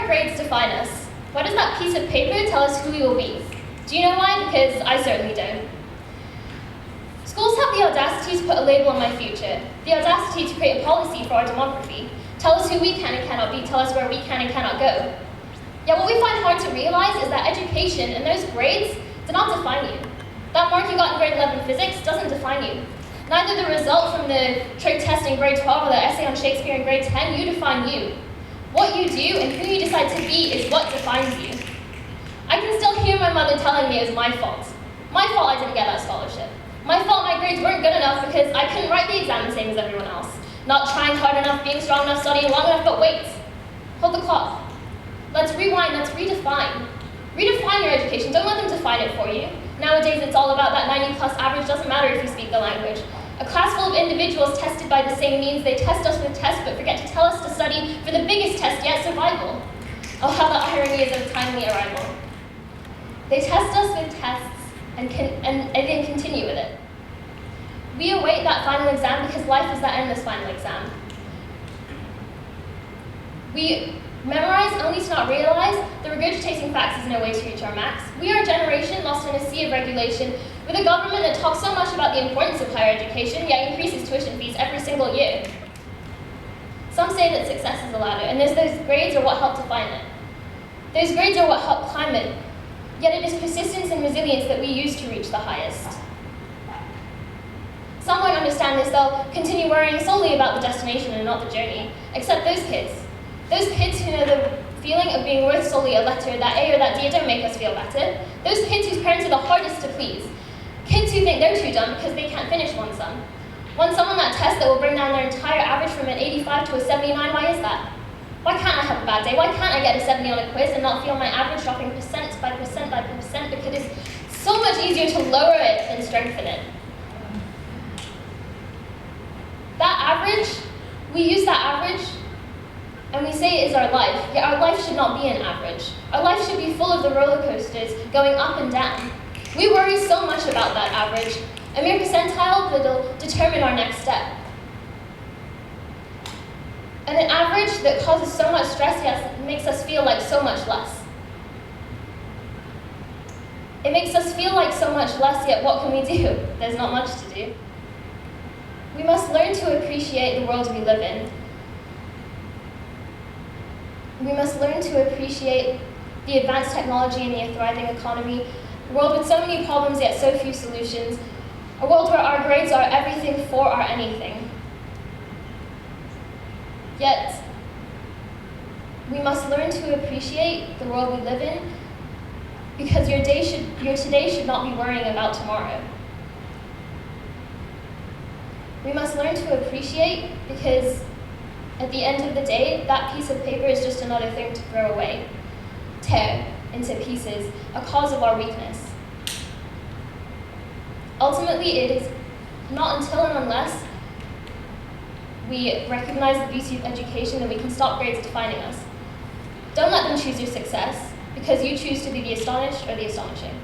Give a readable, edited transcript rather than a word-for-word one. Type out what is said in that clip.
our grades define us? Why does that piece of paper tell us who we will be? Do you know why? Because I certainly don't. Schools have the audacity to put a label on my future, the audacity to create a policy for our demography, tell us who we can and cannot be, tell us where we can and cannot go. Yet what we find hard to realize is that education and those grades do not define you. That mark you got in grade 11 physics doesn't define you. Neither the result from the trig test in grade 12 or the essay on Shakespeare in grade 10, you define you. What you do and who you decide to be is what defines you. I can still hear my mother telling me it was my fault. My fault I didn't get that scholarship. My fault my grades weren't good enough because I couldn't write the exam the same as everyone else. Not trying hard enough, being strong enough, studying long enough, but wait. Hold the clock. Let's rewind, let's redefine. Redefine your education, don't let them define it for you. Nowadays it's all about that 90+ average, doesn't matter if you speak the language. A class full of individuals tested by the same means, they test us with tests but forget to tell us to study for the biggest test yet, survival. Oh, how the irony is of timely arrival. They test us with tests and then continue with it. We await that final exam because life is that endless final exam. We memorize only to not realize that regurgitating facts is no way to reach our max. We are a generation lost in a sea of regulation with a government that talks so much about the importance of higher education, yet increases tuition fees every single year. Some say that success is a ladder, and those grades are what help define it. Those grades are what help climb it. Yet it is persistence and resilience that we use to reach the highest. Some won't understand this, they'll continue worrying solely about the destination and not the journey, except those kids. Those kids who know the feeling of being worth solely a letter, that A or that D don't make us feel better. Those kids whose parents are the hardest to please. Kids who think they're too dumb because they can't finish one sum. One sum on that test that will bring down their entire average from an 85 to a 79, why is that? Why can't I have a bad day? Why can't I get a 70 on a quiz and not feel my average dropping percent by percent by percent, because it's so much easier to lower it than strengthen it. That average, we use that average and we say it is our life, yet our life should not be an average. Our life should be full of the roller coasters going up and down. We worry so much about that average. A mere percentile will determine our next step. And an average that causes so much stress yet makes us feel like so much less. It makes us feel like so much less, yet what can we do? There's not much to do. We must learn to appreciate the world we live in. We must learn to appreciate the advanced technology and the thriving economy, a world with so many problems yet so few solutions, a world where our grades are everything for our anything. Yet, we must learn to appreciate the world we live in, because your today should not be worrying about tomorrow. We must learn to appreciate because at the end of the day, that piece of paper is just another thing to throw away, tear into pieces, a cause of our weakness. Ultimately, it is not until and unless we recognize the beauty of education that we can stop grades defining us. Don't let them choose your success, because you choose to be the astonished or the astonishing.